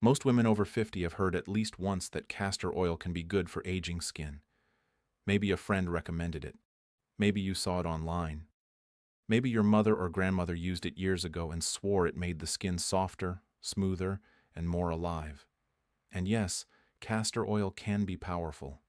Most women over 50 have heard at least once that castor oil can be good for aging skin. Maybe a friend recommended it. Maybe you saw it online. Maybe your mother or grandmother used it years ago and swore it made the skin softer, smoother, and more alive. And yes, castor oil can be powerful.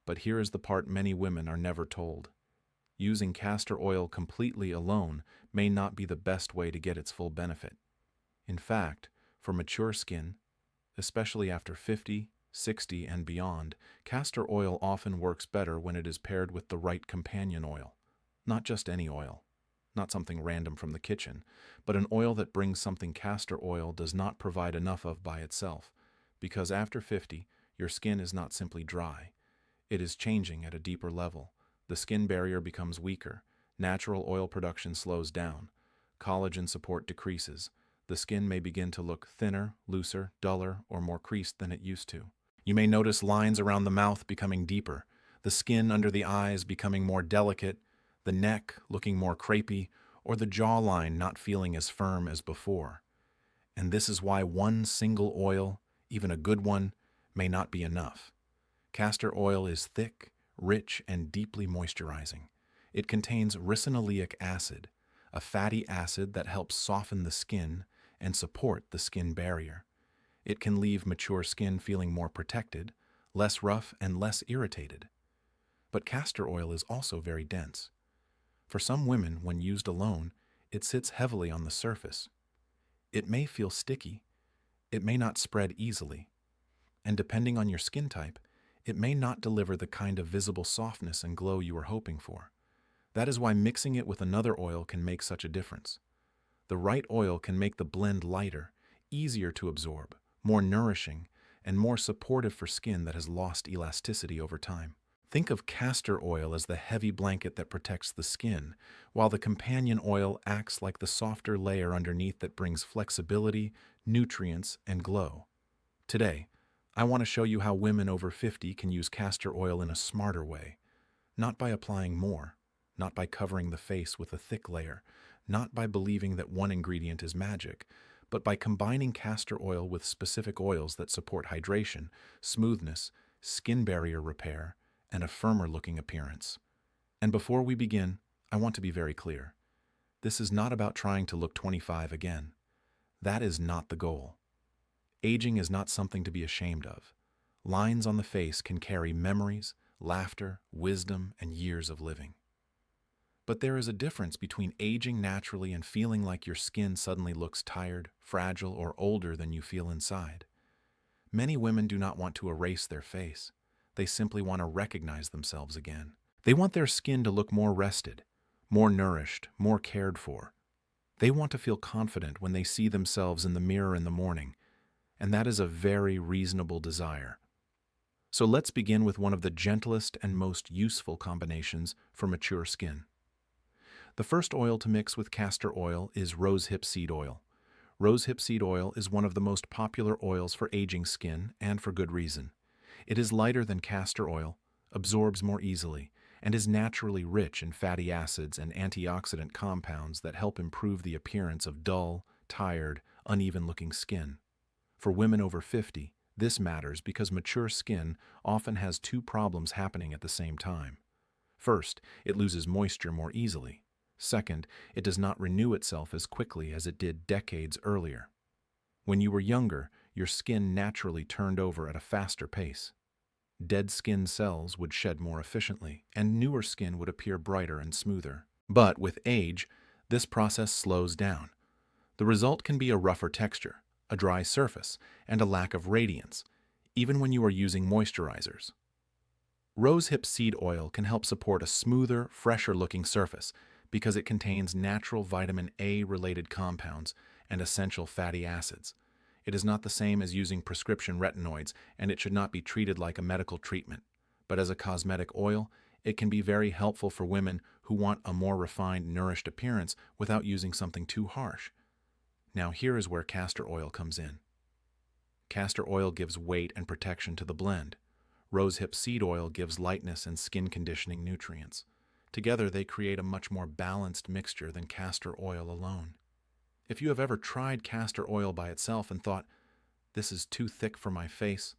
But here is the part many women are never told. Using castor oil completely alone may not be the best way to get its full benefit. In fact, for mature skin, especially after 50, 60, and beyond, castor oil often works better when it is paired with the right companion oil. Not just any oil, not something random from the kitchen, but an oil that brings something castor oil does not provide enough of by itself, because after 50, your skin is not simply dry. It is changing at a deeper level. The skin barrier becomes weaker, natural oil production slows down, collagen support decreases. The skin may begin to look thinner, looser, duller, or more creased than it used to. You may notice lines around the mouth becoming deeper, the skin under the eyes becoming more delicate, the neck looking more crepey, or the jawline not feeling as firm as before. And this is why one single oil, even a good one, may not be enough. Castor oil is thick, rich, and deeply moisturizing. It contains ricinoleic acid, a fatty acid that helps soften the skin and support the skin barrier. It can leave mature skin feeling more protected, less rough, and less irritated. But castor oil is also very dense. For some women, when used alone, it sits heavily on the surface. It may feel sticky, it may not spread easily, and depending on your skin type, it may not deliver the kind of visible softness and glow you are hoping for. That is why mixing it with another oil can make such a difference. The right oil can make the blend lighter, easier to absorb, more nourishing, and more supportive for skin that has lost elasticity over time. Think of castor oil as the heavy blanket that protects the skin, while the companion oil acts like the softer layer underneath that brings flexibility, nutrients, and glow. Today, I want to show you how women over 50 can use castor oil in a smarter way. Not by applying more, not by covering the face with a thick layer, not by believing that one ingredient is magic, but by combining castor oil with specific oils that support hydration, smoothness, skin barrier repair, and a firmer-looking appearance. And before we begin, I want to be very clear. This is not about trying to look 25 again. That is not the goal. Aging is not something to be ashamed of. Lines on the face can carry memories, laughter, wisdom, and years of living. But there is a difference between aging naturally and feeling like your skin suddenly looks tired, fragile, or older than you feel inside. Many women do not want to erase their face. They simply want to recognize themselves again. They want their skin to look more rested, more nourished, more cared for. They want to feel confident when they see themselves in the mirror in the morning, and that is a very reasonable desire. So let's begin with one of the gentlest and most useful combinations for mature skin. The first oil to mix with castor oil is rosehip seed oil. Rosehip seed oil is one of the most popular oils for aging skin, and for good reason. It is lighter than castor oil, absorbs more easily, and is naturally rich in fatty acids and antioxidant compounds that help improve the appearance of dull, tired, uneven-looking skin. For women over 50, this matters because mature skin often has two problems happening at the same time. First, it loses moisture more easily. Second, it does not renew itself as quickly as it did decades earlier. When you were younger, your skin naturally turned over at a faster pace. Dead skin cells would shed more efficiently, and newer skin would appear brighter and smoother. But with age, this process slows down. The result can be a rougher texture, a dry surface, and a lack of radiance, even when you are using moisturizers. Rosehip seed oil can help support a smoother, fresher-looking surface because it contains natural vitamin A-related compounds and essential fatty acids. It is not the same as using prescription retinoids, and it should not be treated like a medical treatment. But as a cosmetic oil, it can be very helpful for women who want a more refined, nourished appearance without using something too harsh. Now here is where castor oil comes in. Castor oil gives weight and protection to the blend. Rosehip seed oil gives lightness and skin conditioning nutrients. Together they create a much more balanced mixture than castor oil alone. If you have ever tried castor oil by itself and thought, This is too thick for my face.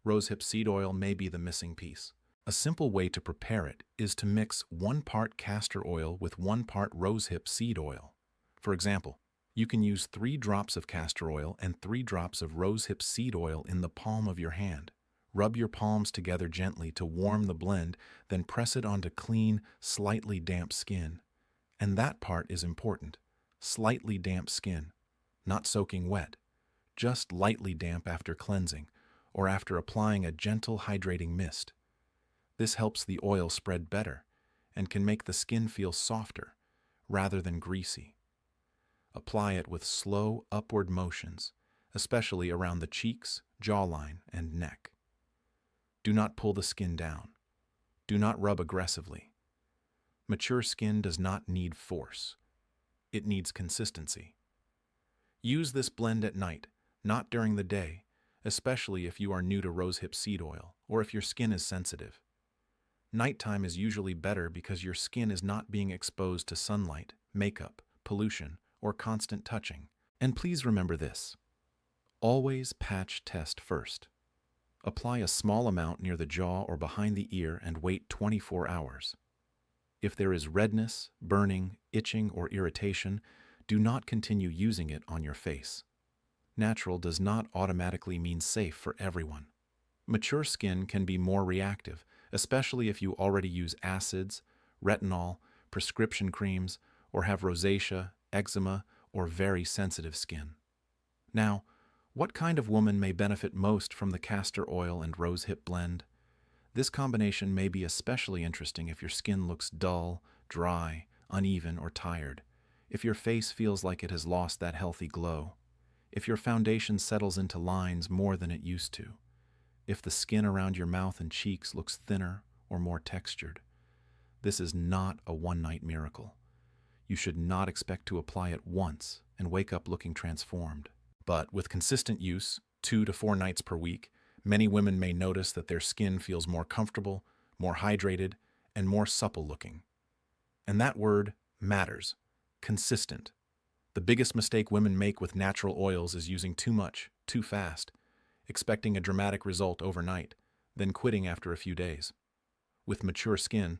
Rosehip seed oil may be the missing piece. A simple way to prepare it is to mix 1 part castor oil with 1 part rosehip seed oil. For example, you can use 3 drops of castor oil and 3 drops of rosehip seed oil in the palm of your hand. Rub your palms together gently to warm the blend, then press it onto clean, slightly damp skin. And that part is important. Slightly damp skin, not soaking wet, just lightly damp after cleansing or after applying a gentle hydrating mist. This helps the oil spread better and can make the skin feel softer rather than greasy. Apply it with slow upward motions, especially around the cheeks, jawline, and neck. Do not pull the skin down. Do not rub aggressively. Mature skin does not need force. It needs consistency. Use this blend at night, not during the day, especially if you are new to rosehip seed oil or if your skin is sensitive. Nighttime is usually better because your skin is not being exposed to sunlight, makeup, pollution, or constant touching. And please remember this. Always patch test first. Apply a small amount near the jaw or behind the ear and wait 24 hours. If there is redness, burning, itching, or irritation, do not continue using it on your face. Natural does not automatically mean safe for everyone. Mature skin can be more reactive, especially if you already use acids, retinol, prescription creams, or have rosacea, eczema, or very sensitive skin. Now, what kind of woman may benefit most from the castor oil and rosehip blend? This combination may be especially interesting if your skin looks dull, dry, uneven, or tired, if your face feels like it has lost that healthy glow, if your foundation settles into lines more than it used to, if the skin around your mouth and cheeks looks thinner or more textured. This is not a one-night miracle. You should not expect to apply it once and wake up looking transformed. But with consistent use, 2 to 4 nights per week, many women may notice that their skin feels more comfortable, more hydrated, and more supple looking. And that word matters. Consistent. The biggest mistake women make with natural oils is using too much, too fast, expecting a dramatic result overnight, then quitting after a few days. With mature skin,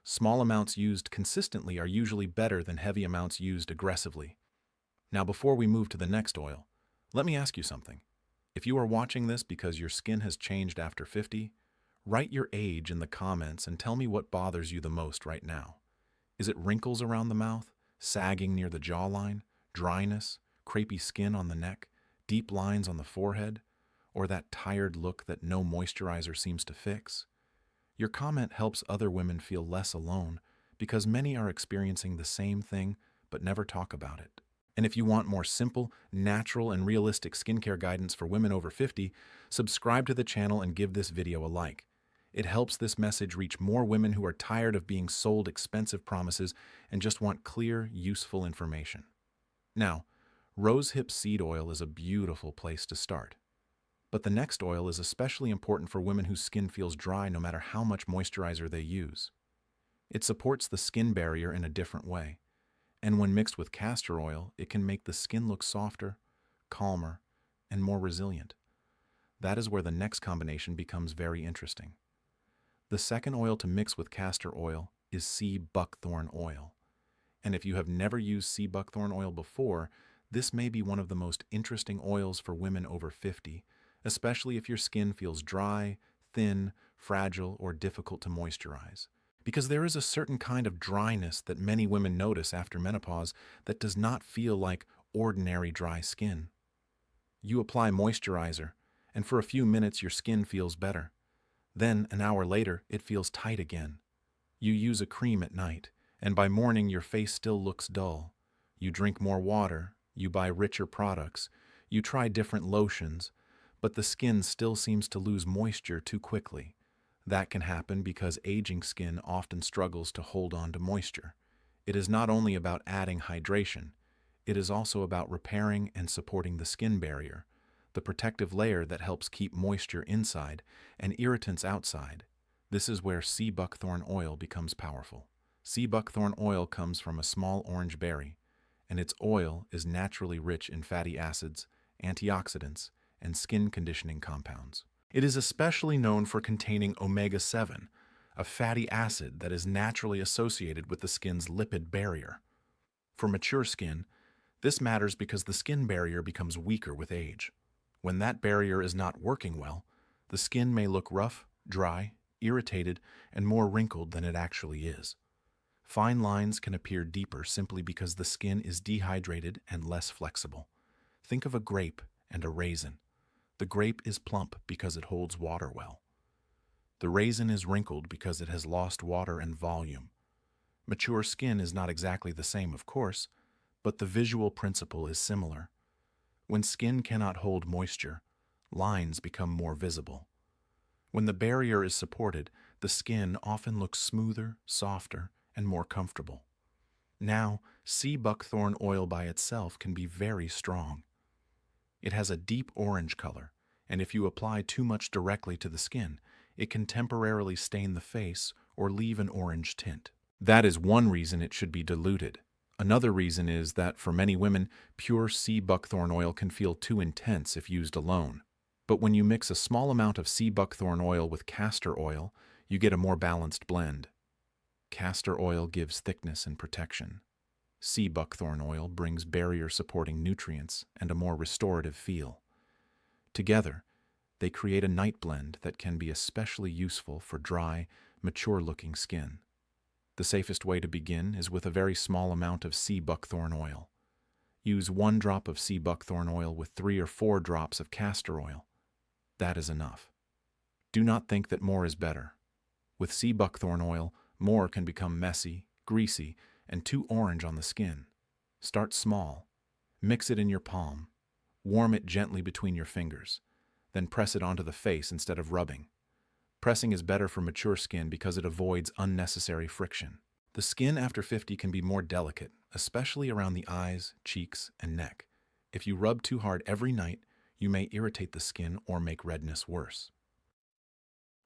small amounts used consistently are usually better than heavy amounts used aggressively. Now, before we move to the next oil, let me ask you something. If you are watching this because your skin has changed after 50, write your age in the comments and tell me what bothers you the most right now. Is it wrinkles around the mouth, sagging near the jawline, dryness, crepey skin on the neck, deep lines on the forehead, or that tired look that no moisturizer seems to fix? Your comment helps other women feel less alone because many are experiencing the same thing but never talk about it. And if you want more simple, natural, and realistic skincare guidance for women over 50, subscribe to the channel and give this video a like. It helps this message reach more women who are tired of being sold expensive promises and just want clear, useful information. Now, rosehip seed oil is a beautiful place to start. But the next oil is especially important for women whose skin feels dry no matter how much moisturizer they use. It supports the skin barrier in a different way. And when mixed with castor oil, it can make the skin look softer, calmer, and more resilient. That is where the next combination becomes very interesting. The second oil to mix with castor oil is sea buckthorn oil. And if you have never used sea buckthorn oil before, this may be one of the most interesting oils for women over 50, especially if your skin feels dry, thin, fragile, or difficult to moisturize. Because there is a certain kind of dryness that many women notice after menopause that does not feel like ordinary dry skin. You apply moisturizer, and for a few minutes your skin feels better. Then, an hour later, it feels tight again. You use a cream at night, and by morning your face still looks dull. You drink more water, you buy richer products, you try different lotions, but the skin still seems to lose moisture too quickly. That can happen because aging skin often struggles to hold on to moisture. It is not only about adding hydration, it is also about repairing and supporting the skin barrier, the protective layer that helps keep moisture inside and irritants outside. This is where sea buckthorn oil becomes powerful. Sea buckthorn oil comes from a small orange berry, and its oil is naturally rich in fatty acids, antioxidants, and skin conditioning compounds. It is especially known for containing omega-7, a fatty acid that is naturally associated with the skin's lipid barrier. For mature skin, this matters because the skin barrier becomes weaker with age. When that barrier is not working well, the skin may look rough, dry, irritated, and more wrinkled than it actually is. Fine lines can appear deeper simply because the skin is dehydrated and less flexible. Think of a grape and a raisin. The grape is plump because it holds water well. The raisin is wrinkled because it has lost water and volume. Mature skin is not exactly the same, of course, but the visual principle is similar. When skin cannot hold moisture, lines become more visible. When the barrier is supported, the skin often looks smoother, softer, and more comfortable. Now, sea buckthorn oil by itself can be very strong. It has a deep orange color, and if you apply too much directly to the skin, it can temporarily stain the face or leave an orange tint. That is one reason it should be diluted. Another reason is that for many women, pure sea buckthorn oil can feel too intense if used alone. But when you mix a small amount of sea buckthorn oil with castor oil, you get a more balanced blend. Castor oil gives thickness and protection. Sea buckthorn oil brings barrier-supporting nutrients and a more restorative feel. Together, they create a night blend that can be especially useful for dry, mature-looking skin. The safest way to begin is with a very small amount of sea buckthorn oil. Use 1 drop of sea buckthorn oil with 3 or 4 drops of castor oil. That is enough. Do not think that more is better. With sea buckthorn oil, more can become messy, greasy, and too orange on the skin. Start small. Mix it in your palm. Warm it gently between your fingers. Then press it onto the face instead of rubbing. Pressing is better for mature skin because it avoids unnecessary friction. The skin after 50 can be more delicate, especially around the eyes, cheeks, and neck. If you rub too hard every night, you may irritate the skin or make redness worse.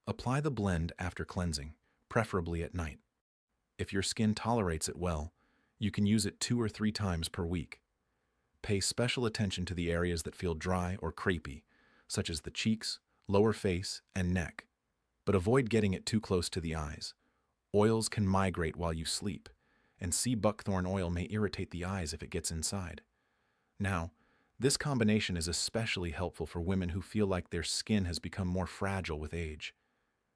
Apply the blend after cleansing, preferably at night. If your skin tolerates it well, you can use it 2 or 3 times per week. Pay special attention to the areas that feel dry or crepey, such as the cheeks, lower face, and neck. But avoid getting it too close to the eyes. Oils can migrate while you sleep, and sea buckthorn oil may irritate the eyes if it gets inside. Now, this combination is especially helpful for women who feel like their skin has become more fragile with age.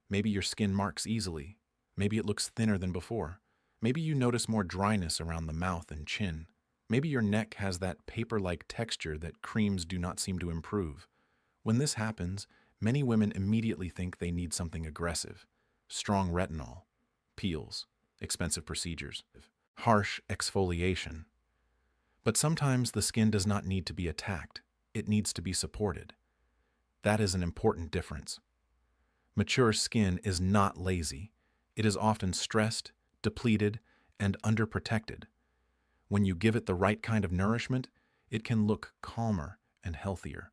Maybe your skin marks easily. Maybe it looks thinner than before. Maybe you notice more dryness around the mouth and chin. Maybe your neck has that paper-like texture that creams do not seem to improve. When this happens, many women immediately think they need something aggressive. Strong retinol, peels, expensive procedures, harsh exfoliation. But sometimes the skin does not need to be attacked. It needs to be supported. That is an important difference. Mature skin is not lazy. It is often stressed, depleted, and underprotected. When you give it the right kind of nourishment, it can look calmer and healthier.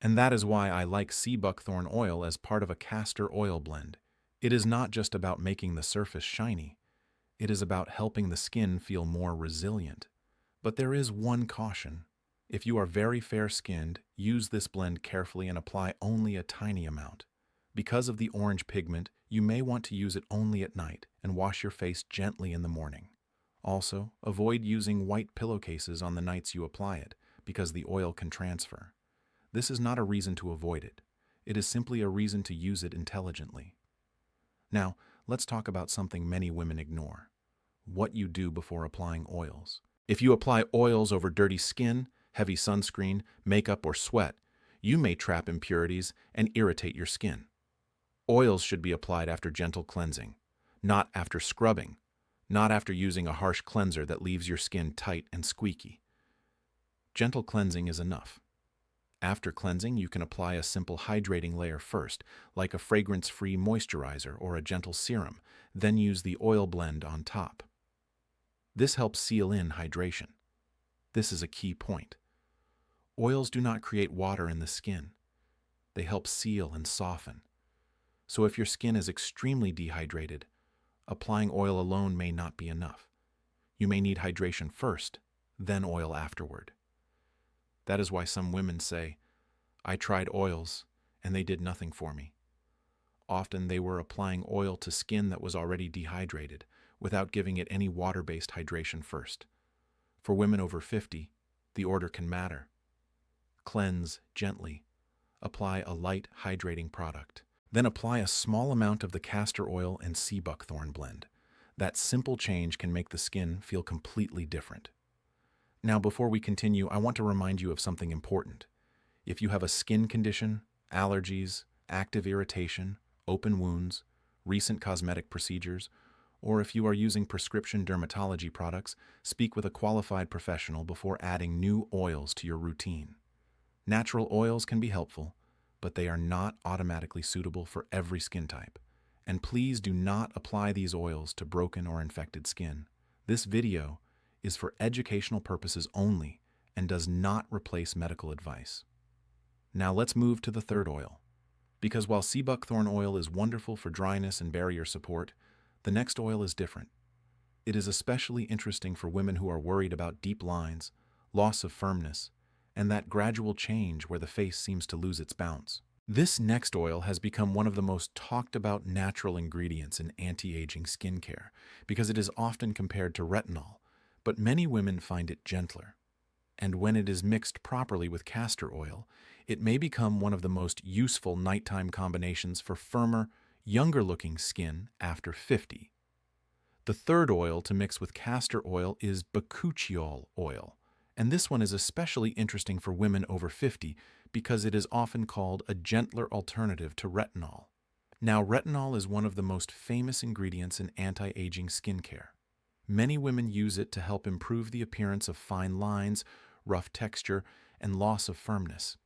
And that is why I like sea buckthorn oil as part of a castor oil blend. It is not just about making the surface shiny. It is about helping the skin feel more resilient. But there is one caution. If you are very fair-skinned, use this blend carefully and apply only a tiny amount. Because of the orange pigment, you may want to use it only at night and wash your face gently in the morning. Also, avoid using white pillowcases on the nights you apply it, because the oil can transfer. This is not a reason to avoid it. It is simply a reason to use it intelligently. Now, let's talk about something many women ignore: what you do before applying oils. If you apply oils over dirty skin, heavy sunscreen, makeup, or sweat, you may trap impurities and irritate your skin. Oils should be applied after gentle cleansing, not after scrubbing, not after using a harsh cleanser that leaves your skin tight and squeaky. Gentle cleansing is enough. After cleansing, you can apply a simple hydrating layer first, like a fragrance-free moisturizer or a gentle serum, then use the oil blend on top. This helps seal in hydration. This is a key point. Oils do not create water in the skin. They help seal and soften. So if your skin is extremely dehydrated, applying oil alone may not be enough. You may need hydration first, then oil afterward. That is why some women say, I tried oils, and they did nothing for me. Often they were applying oil to skin that was already dehydrated, without giving it any water-based hydration first. For women over 50, the order can matter. Cleanse gently. Apply a light, hydrating product. Then apply a small amount of the castor oil and sea buckthorn blend. That simple change can make the skin feel completely different. Now, before we continue, I want to remind you of something important. If you have a skin condition, allergies, active irritation, open wounds, recent cosmetic procedures, or if you are using prescription dermatology products, speak with a qualified professional before adding new oils to your routine. Natural oils can be helpful, but they are not automatically suitable for every skin type. And please do not apply these oils to broken or infected skin. This video is for educational purposes only and does not replace medical advice. Now let's move to the third oil. Because while sea buckthorn oil is wonderful for dryness and barrier support, the next oil is different. It is especially interesting for women who are worried about deep lines, loss of firmness, and that gradual change where the face seems to lose its bounce. This next oil has become one of the most talked about natural ingredients in anti-aging skincare because it is often compared to retinol, but many women find it gentler. And when it is mixed properly with castor oil, it may become one of the most useful nighttime combinations for firmer, younger-looking skin after 50. The third oil to mix with castor oil is bakuchiol oil, and this one is especially interesting for women over 50 because it is often called a gentler alternative to retinol. Now, retinol is one of the most famous ingredients in anti-aging skincare. Many women use it to help improve the appearance of fine lines, rough texture, and loss of firmness.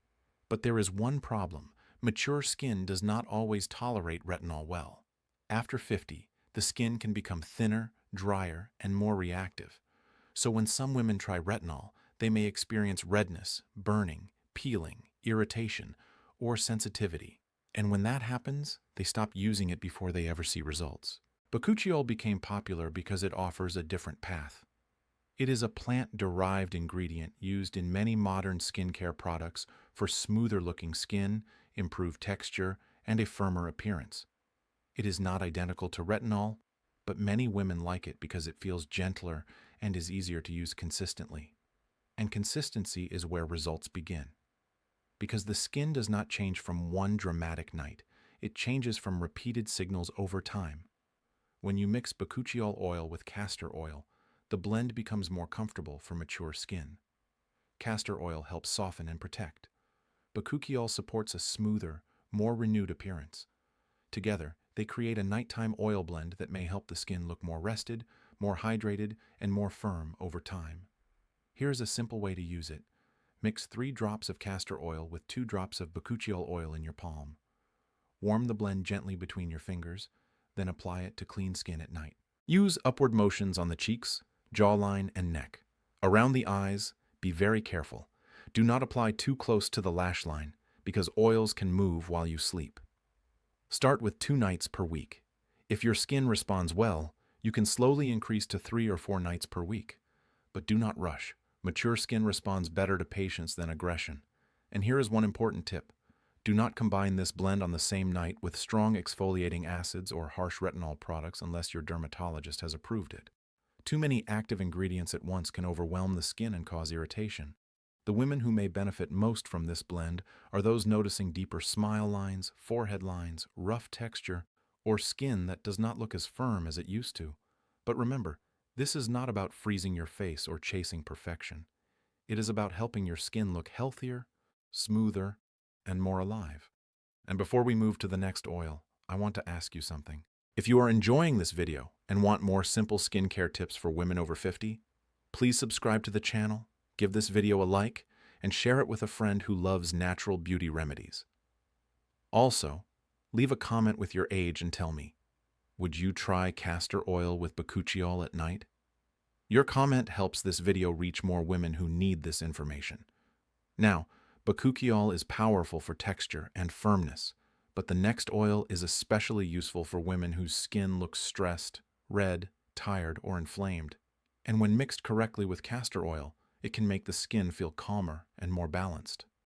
But there is one problem. Mature skin does not always tolerate retinol well. After 50, the skin can become thinner, drier, and more reactive. So when some women try retinol, they may experience redness, burning, peeling, irritation, or sensitivity. And when that happens, they stop using it before they ever see results. Bakuchiol became popular because it offers a different path. It is a plant-derived ingredient used in many modern skincare products for smoother-looking skin, improved texture, and a firmer appearance. It is not identical to retinol, but many women like it because it feels gentler and is easier to use consistently. And consistency is where results begin. Because the skin does not change from one dramatic night, it changes from repeated signals over time. When you mix bakuchiol oil with castor oil, the blend becomes more comfortable for mature skin. Castor oil helps soften and protect. Bakuchiol supports a smoother, more renewed appearance. Together, they create a nighttime oil blend that may help the skin look more rested, more hydrated, and more firm over time. Here's a simple way to use it. Mix 3 drops of castor oil with 2 drops of bakuchiol oil in your palm. Warm the blend gently between your fingers, then apply it to clean skin at night. Use upward motions on the cheeks, jawline, and neck. Around the eyes, be very careful. Do not apply too close to the lash line because oils can move while you sleep. Start with 2 nights per week. If your skin responds well, you can slowly increase to 3 or 4 nights per week. But do not rush. Mature skin responds better to patience than aggression. And here is one important tip. Do not combine this blend on the same night with strong exfoliating acids or harsh retinol products unless your dermatologist has approved it. Too many active ingredients at once can overwhelm the skin and cause irritation. The women who may benefit most from this blend are those noticing deeper smile lines, forehead lines, rough texture, or skin that does not look as firm as it used to. But remember, this is not about freezing your face or chasing perfection. It is about helping your skin look healthier, smoother, and more alive. And before we move to the next oil, I want to ask you something. If you are enjoying this video and want more simple skincare tips for women over 50, please subscribe to the channel, give this video a like, and share it with a friend who loves natural beauty remedies. Also, leave a comment with your age and tell me, would you try castor oil with bakuchiol at night? Your comment helps this video reach more women who need this information. Now, bakuchiol is powerful for texture and firmness, but the next oil is especially useful for women whose skin looks stressed, red, tired, or inflamed. And when mixed correctly with castor oil, it can make the skin feel calmer and more balanced.